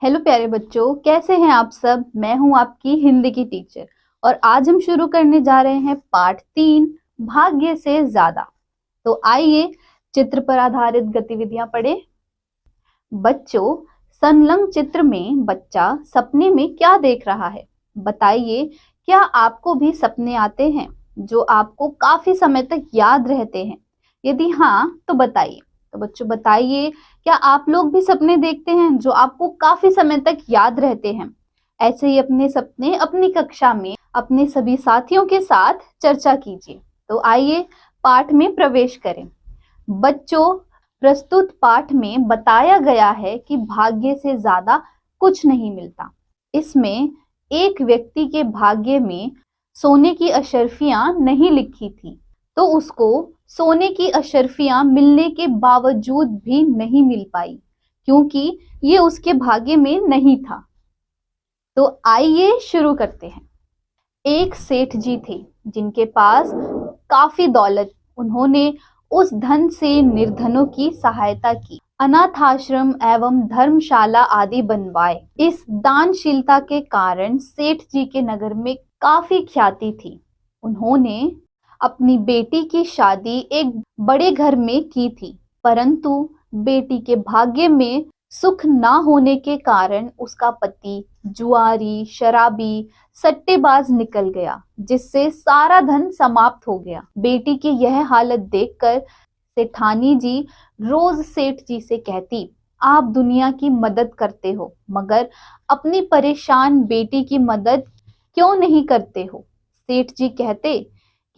Hello प्यारे बच्चों, कैसे हैं आप सब। मैं हूं आपकी हिंदी की टीचर और आज हम शुरू करने जा रहे हैं पाठ 3 भाग्य से ज्यादा। तो आइए चित्र पर आधारित गतिविधियां पढ़ें। बच्चों, संलग्न चित्र में बच्चा सपने में क्या देख रहा है बताइए। क्या आपको भी सपने आते हैं जो आपको काफी समय तक याद रहते हैं? यदि हाँ तो बताइए। तो बच्चों बताइए, क्या आप लोग भी सपने देखते हैं जो आपको काफी समय तक याद रहते हैं? ऐसे ही अपने सपने अपनी कक्षा में अपने सभी साथियों के साथ चर्चा कीजिए। तो आइए पाठ में प्रवेश करें। बच्चों, प्रस्तुत पाठ में बताया गया है कि भाग्य से ज्यादा कुछ नहीं मिलता। इसमें एक व्यक्ति के भाग्य में सोने की अशर्फियां नहीं लिखी थी, तो उसको सोने की अशर्फियां मिलने के बावजूद भी नहीं मिल पाई क्योंकि ये उसके भाग्य में नहीं था। तो आइए शुरू करते हैं। एक सेठ जी थे जिनके पास काफी दौलत। उन्होंने उस धन से निर्धनों की सहायता की, अनाथ आश्रम एवं धर्मशाला आदि बनवाए। इस दानशीलता के कारण सेठ जी के नगर में काफी ख्याति थी। उन्होंने अपनी बेटी की शादी एक बड़े घर में की थी, परंतु बेटी के भाग्य में सुख ना होने के कारण उसका पति जुआरी, शराबी, सट्टेबाज निकल गया, जिससे सारा धन समाप्त हो गया। बेटी की यह हालत देखकर सेठानी जी रोज सेठ जी से कहती, आप दुनिया की मदद करते हो मगर अपनी परेशान बेटी की मदद क्यों नहीं करते हो? सेठ जी कहते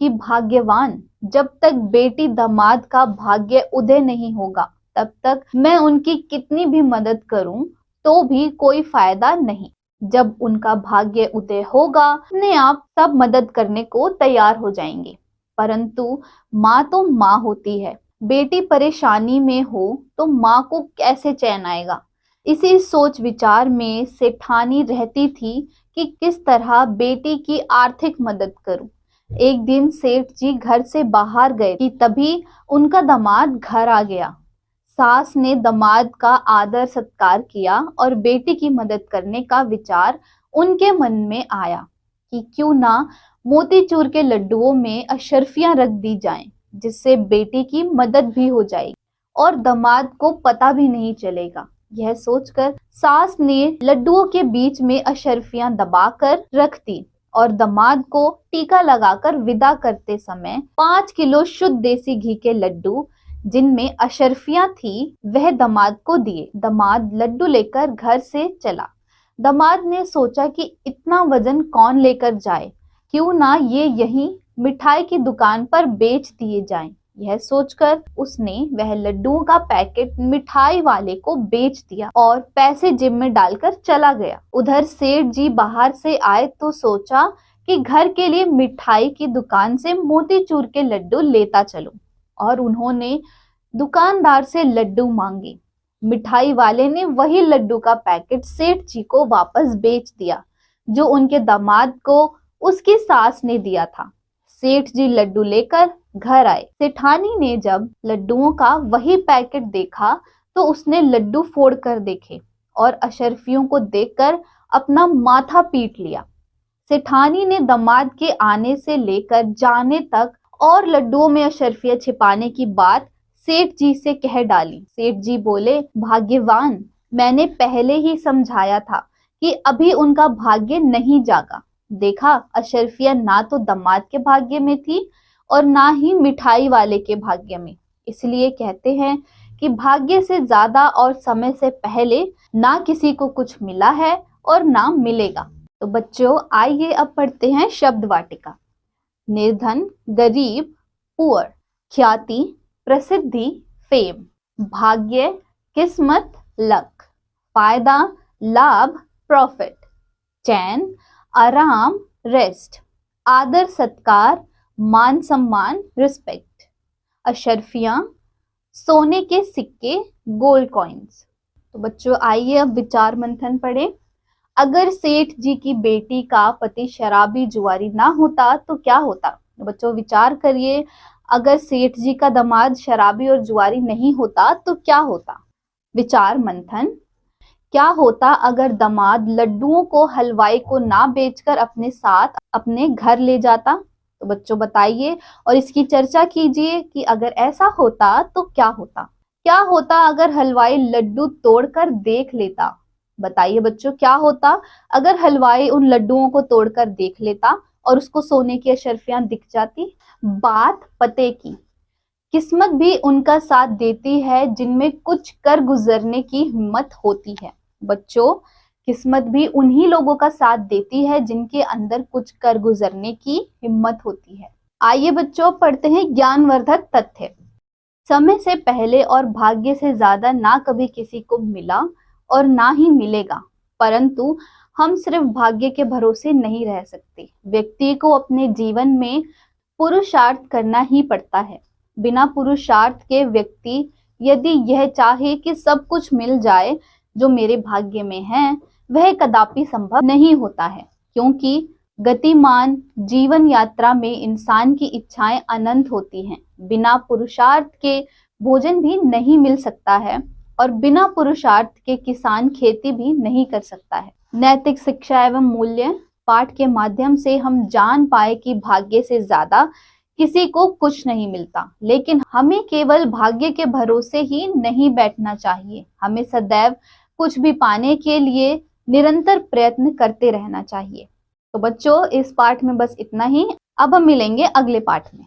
कि भाग्यवान, जब तक बेटी दामाद का भाग्य उदय नहीं होगा तब तक मैं उनकी कितनी भी मदद करूं तो भी कोई फायदा नहीं। जब उनका भाग्य उदय होगा अपने आप सब मदद करने को तैयार हो जाएंगे। परंतु माँ तो माँ होती है, बेटी परेशानी में हो तो माँ को कैसे चैन आएगा? इसी सोच विचार में सेठानी रहती थी कि किस तरह बेटी की आर्थिक मदद करूं। एक दिन सेठ जी घर से बाहर गए कि तभी उनका दामाद घर आ गया। सास ने दामाद का आदर सत्कार किया और बेटी की मदद करने का विचार उनके मन में आया कि क्यों ना मोतीचूर के लड्डुओं में अशर्फियां रख दी जाएं, जिससे बेटी की मदद भी हो जाएगी और दामाद को पता भी नहीं चलेगा। यह सोचकर सास ने लड्डुओं के बीच में अशर्फियां दबाकर रख दी और दामाद को टीका लगाकर विदा करते समय 5 किलो शुद्ध देसी घी के लड्डू जिनमें अशर्फियां थी वह दामाद को दिए। दामाद लड्डू लेकर घर से चला। दामाद ने सोचा कि इतना वजन कौन लेकर जाए, क्यों ना ये यहीं मिठाई की दुकान पर बेच दिए जाएं। यह सोचकर उसने वह लड्डुओं का पैकेट मिठाई वाले को बेच दिया और पैसे जेब में डालकर चला गया। उधर सेठ जी बाहर से आए तो सोचा कि घर के लिए मिठाई की दुकान से मोतीचूर के लड्डू लेता चलूं, और उन्होंने दुकानदार से लड्डू मांगे। मिठाई वाले ने वही लड्डू का पैकेट सेठ जी को वापस बेच दिया जो उनके दामाद को उसकी सास ने दिया था। सेठ जी लड्डू लेकर घर आए। सेठानी ने जब लड्डुओं का वही पैकेट देखा तो उसने लड्डू फोड़ कर देखे और अशर्फियों को देखकर अपना माथा पीट लिया। सेठानी ने दामाद के आने से लेकर जाने तक और लड्डुओं में अशर्फियां छिपाने की बात सेठ जी से कह डाली। सेठ जी बोले, भाग्यवान, मैंने पहले ही समझाया था कि अभी उनका भाग्य नहीं जागा। देखा, अशर्फियां ना तो दामाद के भाग्य में थी और ना ही मिठाई वाले के भाग्य में। इसलिए कहते हैं कि भाग्य से ज्यादा और समय से पहले ना किसी को कुछ मिला है और ना मिलेगा। तो बच्चों आइए अब पढ़ते हैं शब्द वाटिका। निर्धन, गरीब, पुअर, ख्याति, प्रसिद्धि, फेम, भाग्य, किस्मत, लक, फायदा, लाभ, प्रॉफिट, चैन, आराम, रेस्ट, आदर सत्कार, मान सम्मान, रिस्पेक्ट, अशर्फियां, सोने के सिक्के, गोल्ड कॉइन्स। तो बच्चों आइए अब विचार मंथन पढ़ें। अगर सेठ जी की बेटी का पति शराबी जुआरी ना होता तो क्या होता? तो बच्चों विचार करिए, अगर सेठ जी का दामाद शराबी और जुआरी नहीं होता तो क्या होता? विचार मंथन। क्या होता अगर दामाद लड्डुओं को हलवाई को ना बेचकर अपने साथ अपने घर ले जाता? तो बच्चों बताइए और इसकी चर्चा कीजिए कि अगर ऐसा होता तो क्या होता। क्या होता अगर हलवाई लड्डू तोड़कर देख लेता? बताइए बच्चों, क्या होता अगर हलवाई उन लड्डुओं को तोड़कर देख लेता और उसको सोने की अशर्फियां दिख जाती? बात पते की। किस्मत भी उनका साथ देती है जिनमें कुछ कर गुजरने की हिम्मत होती है। बच्चों, किस्मत भी उन्हीं लोगों का साथ देती है जिनके अंदर कुछ कर गुजरने की हिम्मत होती है। आइए बच्चों, पढ़ते हैं ज्ञानवर्धक तथ्य। समय से पहले और भाग्य से ज्यादा ना कभी किसी को मिला और ना ही मिलेगा, परंतु हम सिर्फ भाग्य के भरोसे नहीं रह सकते। व्यक्ति को अपने जीवन में पुरुषार्थ करना ही पड़ता है। बिना पुरुषार्थ के व्यक्ति यदि यह चाहे कि सब कुछ मिल जाए जो मेरे भाग्य में है, वह कदापि संभव नहीं होता है, क्योंकि गतिमान जीवन यात्रा में इंसान की इच्छाएं अनंत होती हैं। बिना पुरुषार्थ के भोजन भी नहीं मिल सकता है और बिना पुरुषार्थ के किसान खेती भी नहीं कर सकता है। नैतिक शिक्षा एवं मूल्य पाठ के माध्यम से हम जान पाए कि भाग्य से ज्यादा किसी को कुछ नहीं मिलता, लेकिन हमें केवल भाग्य के भरोसे ही नहीं बैठना चाहिए। हमें सदैव कुछ भी पाने के लिए निरंतर प्रयत्न करते रहना चाहिए। तो बच्चों, इस पाठ में बस इतना ही। अब हम मिलेंगे अगले पाठ में।